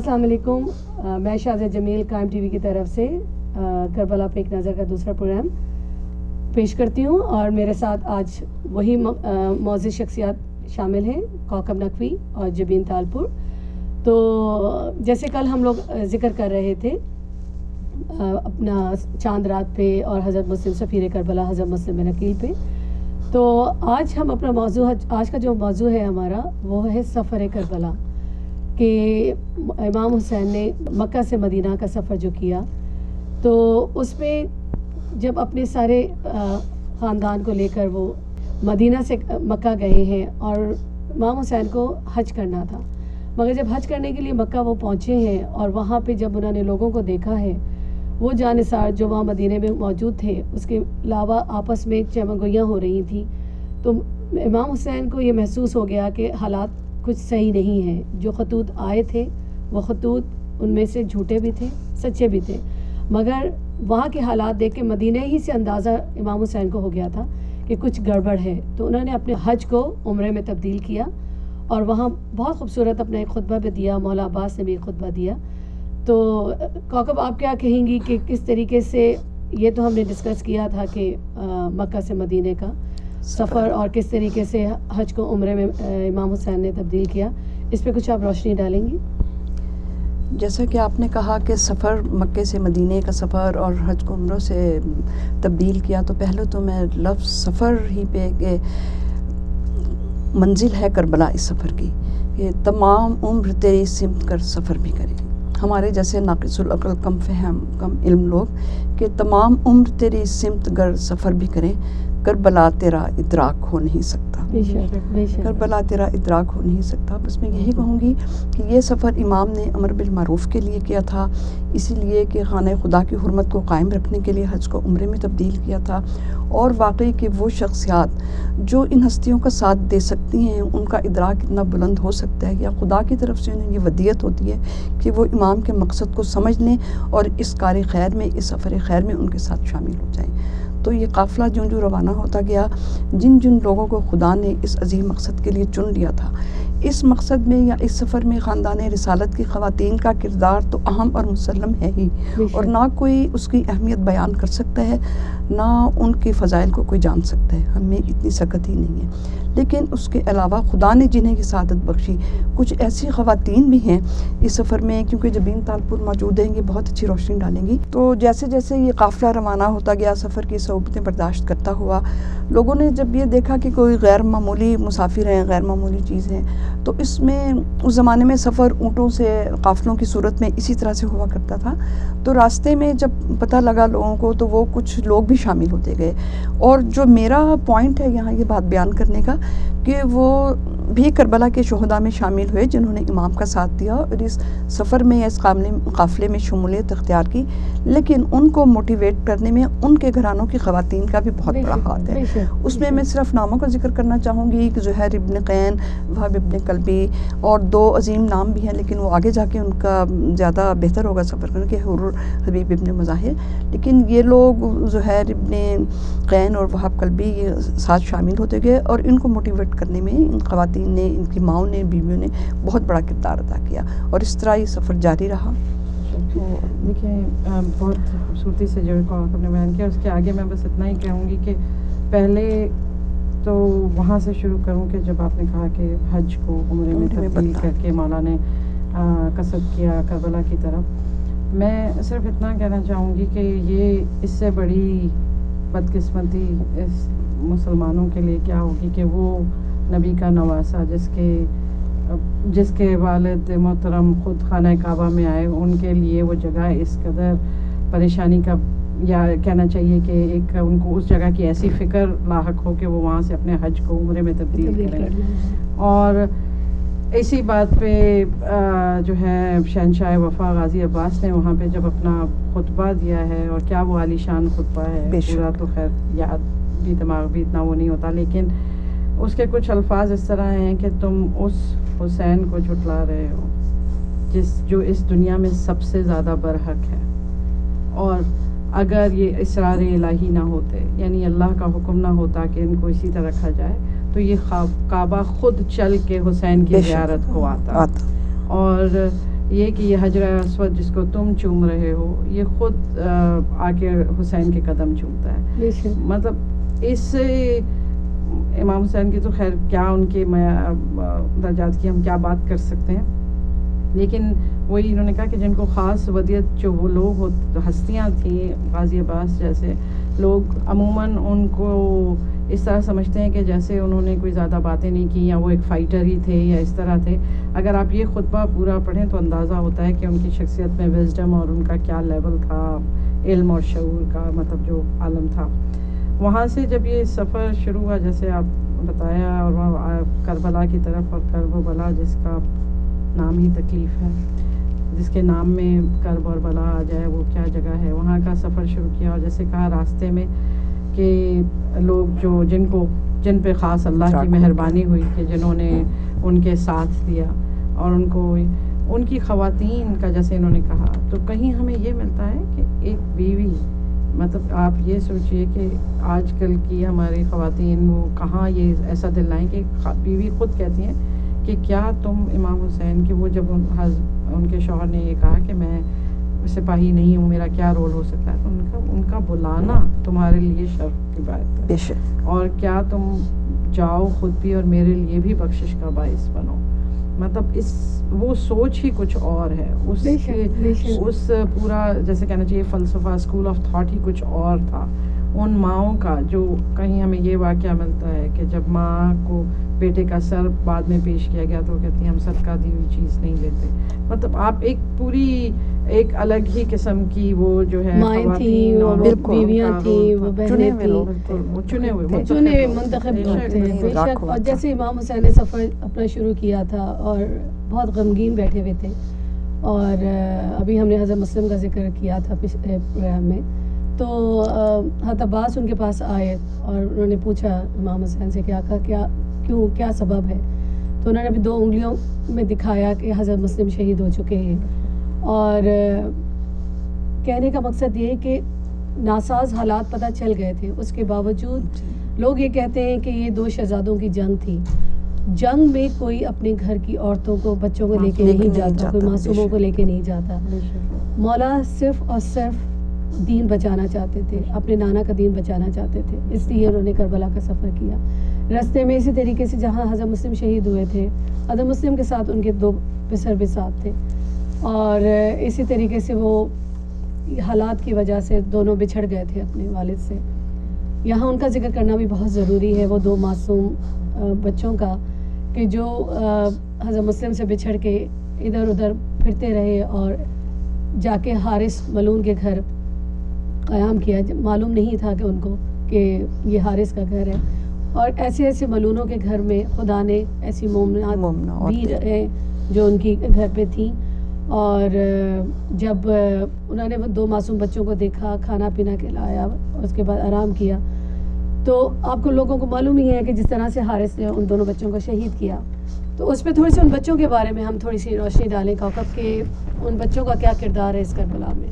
السلام علیکم، میں شاہزہ جمیل قائم ٹی وی کی طرف سے کربلا پہ ایک نظر کا دوسرا پروگرام پیش کرتی ہوں، اور میرے ساتھ آج وہی معزز شخصیات شامل ہیں، کوکب نقوی اور جبین تالپور۔ تو جیسے کل ہم لوگ ذکر کر رہے تھے اپنا چاند رات پہ اور حضرت مسلم سفیر کربلا حضرت مسلم بن عقیل پہ، تو آج ہم اپنا موضوع، آج کا جو موضوع ہے ہمارا وہ ہے سفر کربلا، کہ امام حسین نے مکہ سے مدینہ کا سفر جو کیا، تو اس میں جب اپنے سارے خاندان کو لے کر وہ مدینہ سے مکہ گئے ہیں، اور امام حسین کو حج کرنا تھا، مگر جب حج کرنے کے لیے مکہ وہ پہنچے ہیں اور وہاں پہ جب انہوں نے لوگوں کو دیکھا ہے، وہ جانثار جو وہاں مدینہ میں موجود تھے، اس کے علاوہ آپس میں چمگوئیاں ہو رہی تھیں، تو امام حسین کو یہ محسوس ہو گیا کہ حالات کچھ صحیح نہیں ہیں۔ جو خطوط آئے تھے وہ خطوط ان میں سے جھوٹے بھی تھے، سچے بھی تھے، مگر وہاں کے حالات دیکھ کے مدینہ ہی سے اندازہ امام حسین کو ہو گیا تھا کہ کچھ گڑبڑ ہے، تو انہوں نے اپنے حج کو عمرے میں تبدیل کیا، اور وہاں بہت خوبصورت اپنا ایک خطبہ بھی دیا، مولا عباس نے بھی ایک خطبہ دیا۔ تو کوکب، آپ کیا کہیں گی کہ کس طریقے سے، یہ تو ہم نے ڈسکس کیا تھا کہ مکہ سے مدینہ کا سفر اور کس طریقے سے حج کو عمرے میں امام حسین نے تبدیل کیا، اس پہ کچھ آپ روشنی ڈالیں گی؟ جیسا کہ آپ نے کہا کہ سفر مکے سے مدینہ کا سفر اور حج کو عمروں سے تبدیل کیا، تو پہلے تو میں لفظ سفر ہی پہ کہ منزل ہے کربلا اس سفر کی، کہ تمام عمر تیری سمت کر سفر بھی کریں، ہمارے جیسے ناقص العقل، کم فہم، کم علم لوگ، کہ تمام عمر تیری سمت گر سفر بھی کریں، کربلا تیرا ادراک ہو نہیں سکتا، کربلا تیرا ادراک ہو نہیں سکتا۔ بس میں یہی کہوں گی کہ یہ سفر امام نے امر بالمعروف کے لیے کیا تھا، اسی لیے کہ خانہ خدا کی حرمت کو قائم رکھنے کے لیے حج کو عمرے میں تبدیل کیا تھا، اور واقعی کہ وہ شخصیات جو ان ہستیوں کا ساتھ دے سکتی ہیں، ان کا ادراک اتنا بلند ہو سکتا ہے، یا خدا کی طرف سے انہیں یہ ودیت ہوتی ہے کہ وہ امام کے مقصد کو سمجھ لیں اور اس کار خیر میں، اس سفر خیر میں ان کے ساتھ شامل ہو جائیں۔ تو یہ قافلہ جو روانہ ہوتا گیا، جن جن لوگوں کو خدا نے اس عظیم مقصد کے لیے چن لیا تھا، اس مقصد میں یا اس سفر میں خاندان رسالت کی خواتین کا کردار تو اہم اور مسلم ہے ہی، اور نہ کوئی اس کی اہمیت بیان کر سکتا ہے، نہ ان کے فضائل کو کوئی جان سکتا ہے، ہمیں اتنی سکت ہی نہیں ہے۔ لیکن اس کے علاوہ خدا نے جنہیں کی سعادت بخشی، کچھ ایسی خواتین بھی ہیں اس سفر میں، کیونکہ جبین تالپور موجود ہیں، یہ بہت اچھی روشنی ڈالیں گی۔ تو جیسے جیسے یہ قافلہ روانہ ہوتا گیا، سفر کی صعوبتیں برداشت کرتا ہوا، لوگوں نے جب یہ دیکھا کہ کوئی غیر معمولی مسافر ہیں، غیر معمولی چیز ہیں، تو اس میں اس زمانے میں سفر اونٹوں سے قافلوں کی صورت میں اسی طرح سے ہوا کرتا تھا، تو راستے میں جب پتہ لگا لوگوں کو، تو وہ کچھ لوگ بھی شامل ہوتے گئے، اور جو میرا پوائنٹ ہے یہاں یہ بات بیان کرنے کا، کہ وہ بھی کربلا کے شہداء میں شامل ہوئے جنہوں نے امام کا ساتھ دیا اور اس سفر میں، اس قافلے میں شمولیت اختیار کی، لیکن ان کو موٹیویٹ کرنے میں ان کے گھرانوں کی خواتین کا بھی بہت بڑا ہاتھ ہے۔ اس میں صرف ناموں کا ذکر کرنا چاہوں گی کہ زہیر ابن قین، وہب ابن کلبی، اور دو عظیم نام بھی ہیں، لیکن وہ آگے جا کے ان کا زیادہ بہتر ہوگا سفر کرنے کے، حر حبیب ابن مظاہر، لیکن یہ لوگ زہیر ابن قین اور وہب کلبی یہ ساتھ شامل ہوتے گئے، اور ان کو موٹیویٹ کرنے میں ان خواتین نے، ان کی ماؤں نے، بیویوں نے بہت بڑا کردار ادا کیا، اور اس طرح یہ سفر جاری رہا۔ دیکھیں، بہت خوبصورتی سے جو آپ نے بیان کیا، اس کے آگے میں بس اتنا ہی کہوں گی کہ پہلے تو وہاں سے شروع کروں کہ جب آپ نے کہا کہ حج کو عمرے میں تبدیل کر کے مولا نے قصد کیا کربلا کی طرف، میں صرف اتنا کہنا چاہوں گی کہ یہ اس سے بڑی بدقسمتی اس مسلمانوں کے لیے کیا ہوگی کہ وہ نبی کا نواسا، جس کے والد محترم خود خانہ کعبہ میں آئے، ان کے لیے وہ جگہ اس قدر پریشانی کا، یا کہنا چاہیے کہ ایک ان کو اس جگہ کی ایسی فکر لاحق ہو کہ وہ وہاں سے اپنے حج کو عمرے میں تبدیل کریں۔ اور اسی بات پہ جو ہے شہنشاہ وفا غازی عباس نے وہاں پہ جب اپنا خطبہ دیا ہے، اور کیا وہ عالی شان خطبہ ہے، پورا تو خیر یاد بھی، دماغ بھی اتنا وہ نہیں ہوتا، لیکن اس کے کچھ الفاظ اس طرح ہیں کہ تم اس حسین کو جھٹلا رہے ہو جو اس دنیا میں سب سے زیادہ برحق ہے، اور اگر یہ اسرار الہی نہ ہوتے، یعنی اللہ کا حکم نہ ہوتا کہ ان کو اسی طرح رکھا جائے، تو یہ کعبہ خود چل کے حسین کی زیارت کو آتا، اور یہ کہ یہ حجر اسود جس کو تم چوم رہے ہو یہ خود آ کے حسین کے قدم چومتا ہے. مطلب اس سے امام حسین کی تو خیر کیا ان کے درجات کی ہم کیا بات کر سکتے ہیں, لیکن وہی انہوں نے کہا کہ جن کو خاص ودیت جو وہ لوگ ہستیاں تھیں غازی عباس جیسے لوگ عموماً ان کو اس طرح سمجھتے ہیں کہ جیسے انہوں نے کوئی زیادہ باتیں نہیں کی یا وہ ایک فائٹر ہی تھے یا اس طرح تھے. اگر آپ یہ خطبہ پورا پڑھیں تو اندازہ ہوتا ہے کہ ان کی شخصیت میں وزڈم اور ان کا کیا لیول تھا, علم اور شعور کا مطلب جو عالم تھا. وہاں سے جب یہ سفر شروع ہوا جیسے آپ بتایا, اور وہاں کربلا کی طرف, اور کرب و بلا جس کا نام ہی تکلیف ہے, جس کے نام میں کرب اور بلا آ جائے وہ کیا جگہ ہے, وہاں کا سفر شروع کیا. اور جیسے کہا راستے میں کہ لوگ جو جن پہ خاص اللہ کی مہربانی ہوئی کہ جنہوں نے ان کے ساتھ دیا, اور ان کی خواتین کا جیسے انہوں نے کہا, تو کہیں ہمیں یہ ملتا ہے کہ ایک بیوی, مطلب آپ یہ سوچئے کہ آج کل کی ہماری خواتین وہ کہاں یہ ایسا دل لائیں کہ بیوی خود کہتی ہیں کہ کیا تم امام حسین کے, وہ جب ان کے شوہر نے یہ کہا کہ میں سپاہی نہیں ہوں, میرا کیا رول ہو سکتا ہے, تو ان کا بلانا تمہارے لیے شرف کی بات ہے, اور کیا تم جاؤ خود بھی اور میرے لیے بھی بخشش کا باعث بنو. مطلب وہ سوچ ہی کچھ اور ہے, اس پورا جیسے کہنا چاہیے فلسفہ, اسکول آف تھاٹ ہی کچھ اور تھا ان ماؤں کا. جو کہیں ہمیں یہ واقعہ ملتا ہے کہ جب ماں کو بیٹے کا سر بعد میں پیش کیا گیا تو وہ کہتی ہیں ہم صدقہ دی ہوئی چیز نہیں لیتے. مطلب آپ ایک پوری ایک الگ ہی قسم کی وہ جو ہے خواتین اور بیویاں تھیں, وہ بہنیں تھیں, چنے ہوئے منتخب لوگ تھے بے شک. اور جیسے امام حسین نے سفر اپنا شروع کیا تھا اور بہت غمگین بیٹھے ہوئے تھے, اور ابھی ہم نے حضرت مسلم کا ذکر کیا تھا پچھلے پروگرام میں, تو حضرت عباس ان کے پاس آئے اور انہوں نے پوچھا امام حسین سے کیا کہا, کیا سبب ہے, تو انہوں نے بھی 2 انگلیوں میں دکھایا کہ حضرت مسلم شہید ہو چکے ہیں. اور کہنے کا مقصد یہ ہے کہ ناساز حالات پتہ چل گئے تھے, اس کے باوجود لوگ یہ کہتے ہیں کہ یہ 2 شہزادوں کی جنگ تھی. جنگ میں کوئی اپنے گھر کی عورتوں کو, بچوں کو لے کے نہیں جاتا, کوئی معصوموں کو لے کے نہیں جاتا. مولا صرف اور صرف دین بچانا چاہتے تھے, اپنے نانا کا دین بچانا چاہتے تھے, اس لیے انہوں نے کربلا کا سفر کیا. راستے میں اسی طریقے سے جہاں حضرت مسلم شہید ہوئے تھے, حضرت مسلم کے ساتھ ان کے 2 پسر بھی ساتھ تھے, اور اسی طریقے سے وہ حالات کی وجہ سے دونوں بچھڑ گئے تھے اپنے والد سے. یہاں ان کا ذکر کرنا بھی بہت ضروری ہے, وہ 2 معصوم بچوں کا, کہ جو حضرت مسلم سے بچھڑ کے ادھر ادھر پھرتے رہے اور جا کے حارث ملعون کے گھر قیام کیا. معلوم نہیں تھا کہ ان کو کہ یہ حارث کا گھر ہے, اور ایسے ملعونوں کے گھر میں خدا نے ایسی مومنات بھی رہے جو ان کی گھر پہ تھیں. اور جب انہوں نے وہ 2 معصوم بچوں کو دیکھا, کھانا پینا کھلایا, اس کے بعد آرام کیا, تو آپ کو لوگوں کو معلوم ہی ہے کہ جس طرح سے حارث نے ان دونوں بچوں کو شہید کیا, تو اس پہ تھوڑی سی ان بچوں کے بارے میں ہم تھوڑی سی روشنی ڈالیں کوکب کہ ان بچوں کا کیا کردار ہے اس کربلا میں.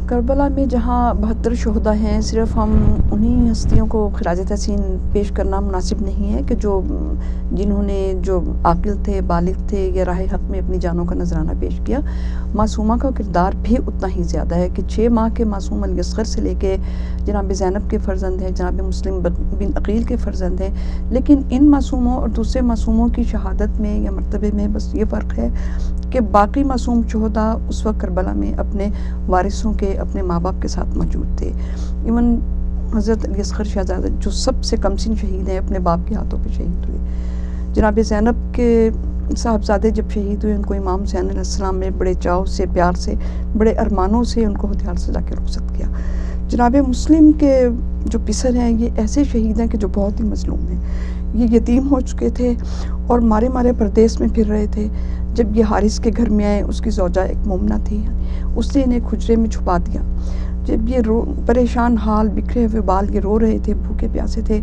کربلا میں جہاں 72 شہداء ہیں, صرف ہم انہی ہستیوں کو خراج تحسین پیش کرنا مناسب نہیں ہے کہ جنہوں نے جو عاقل تھے, بالغ تھے, یا راہ حق میں اپنی جانوں کا نذرانہ پیش کیا. معصومہ کا کردار بھی اتنا ہی زیادہ ہے کہ 6 ماہ کے معصوم علی اصغر سے لے کے جناب زینب کے فرزند ہیں, جناب مسلم بن عقیل کے فرزند ہیں, لیکن ان معصوموں اور دوسرے معصوموں کی شہادت میں یا مرتبے میں بس یہ فرق ہے کہ باقی معصوم شہداء اس وقت کربلا میں اپنے وارثوں کے, اپنے ماں باپ کے ساتھ موجود تھے. ایون حضرت علی اصغر شہزادہ جو سب سے کم سن شہید ہیں, اپنے باپ کے ہاتھوں پہ شہید ہوئے. جناب زینب کے صاحبزادے جب شہید ہوئے, ان کو امام حسین علیہ السلام نے بڑے چاؤ سے, پیار سے, بڑے ارمانوں سے ان کو ہتھیار سے جا کے رخصت کیا. جناب مسلم کے جو پسر ہیں یہ ایسے شہید ہیں کہ جو بہت ہی مظلوم ہیں. یہ یتیم ہو چکے تھے اور مارے پردیس میں پھر رہے تھے. جب یہ حارث کے گھر میں آئے, اس کی زوجہ ایک مومنہ تھی, اس نے انہیں کھجرے میں چھپا دیا. جب یہ پریشان حال, بکھرے ہوئے بال, یہ رو رہے تھے, بھوکے پیاسے تھے,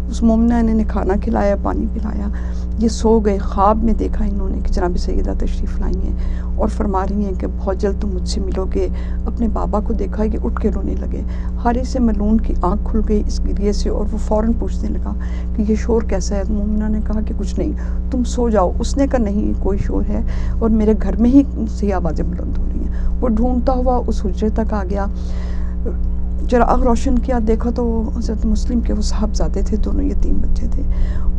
اس مومنہ نے انہیں کھانا کھلایا, پانی پلایا. یہ سو گئے. خواب میں دیکھا انہوں نے کہ جناب سیدہ تشریف لائی ہیں اور فرما رہی ہیں کہ بہت جلد تم مجھ سے ملو گے. اپنے بابا کو دیکھا کہ اٹھ کے رونے لگے. حارث ملعون کی آنکھ کھل گئی اس گریے سے اور وہ فوراً پوچھنے لگا کہ یہ شور کیسا ہے. مومنہ نے کہا کہ کچھ نہیں, تم سو جاؤ. اس نے کہا نہیں, کوئی شور ہے اور میرے گھر میں ہی صحیح آوازیں بلند ہو رہی ہیں. وہ ڈھونڈتا ہوا اس حجرے تک آ گیا, چراغ روشن کیا, دیکھا تو حضرت مسلم کے وہ صاحبزادے تھے, دونوں یتیم بچے تھے.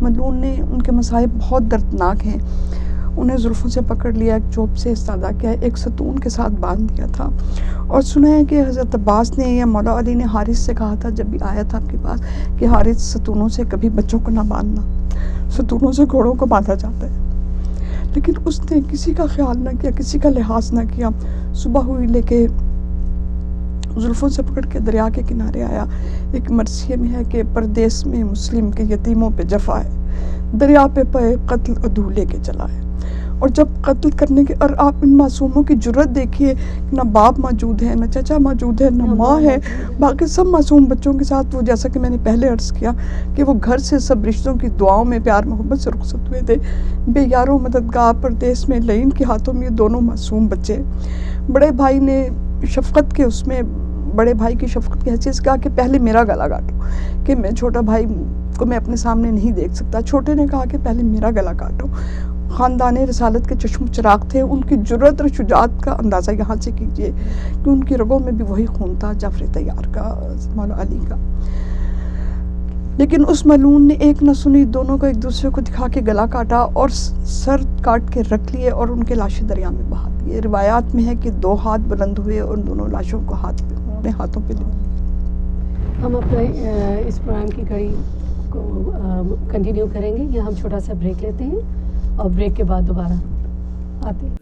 ملعون نے ان کے مصائب بہت دردناک ہیں, انہیں زلفوں سے پکڑ لیا, ایک چوب سے استادہ کیا, ایک ستون کے ساتھ باندھ دیا تھا. اور سنا ہے کہ حضرت عباس نے یا مولا علی نے حارث سے کہا تھا جب بھی آیا تھا آپ کے پاس کہ حارث ستونوں سے کبھی بچوں کو نہ باندھنا, ستونوں سے گھوڑوں کو باندھا جاتا ہے. لیکن اس نے کسی کا خیال نہ کیا, کسی کا لحاظ نہ کیا. صبح ہوئی لے کے زلفوں سے پکڑ کے دریا کے کنارے آیا. ایک مرثیے میں ہے کہ پردیس میں مسلم کے یتیموں پہ جفا ہے, دریا پہ پے قتل ادھو لے کے چلا ہے. اور جب قتل کرنے کے, اور آپ ان معصوموں کی جرت دیکھیے, نہ باپ موجود ہے, نہ چچا موجود ہے, نہ ماں ہے, باقی سب معصوم بچوں کے ساتھ وہ, جیسا کہ میں نے پہلے عرض کیا کہ وہ گھر سے سب رشتوں کی دعاؤں میں پیار محبت سے رخصت ہوئے تھے. بے یارو مددگار پردیس میں لعین کے ہاتھوں میں یہ دونوں معصوم بچے. بڑے بھائی نے شفقت کے اس میں, بڑے بھائی کی شفقت کی حیثیت سے کہا کہ پہلے میرا گلا کاٹو, کہ میں چھوٹا بھائی کو میں اپنے سامنے نہیں دیکھ سکتا. چھوٹے نے کہا کہ پہلے میرا گلا کاٹو. خاندان رسالت کے چشم چراغ تھے, ان کی جرت اور شجاعت کا اندازہ یہاں سے کیجئے کہ ان کی رگوں میں بھی وہی خون تھا جعفر طیار کا, مولا علی کا. لیکن اس ملعون نے ایک نہ سنی, دونوں کو ایک دوسرے کو دکھا کے گلا کاٹا اور سر کاٹ کے رکھ لیے اور ان کے لاشیں دریا میں بہا دیے. روایات میں ہے کہ 2 ہاتھ بلند ہوئے اور دونوں لاشوں کو اپنے ہاتھوں پہ لے لیا. ہم اپنے اس پروگرام کی کڑی کو کنٹینیو کریں گے, یا ہم چھوٹا سا بریک لیتے ہیں اور بریک کے بعد دوبارہ آتے ہیں.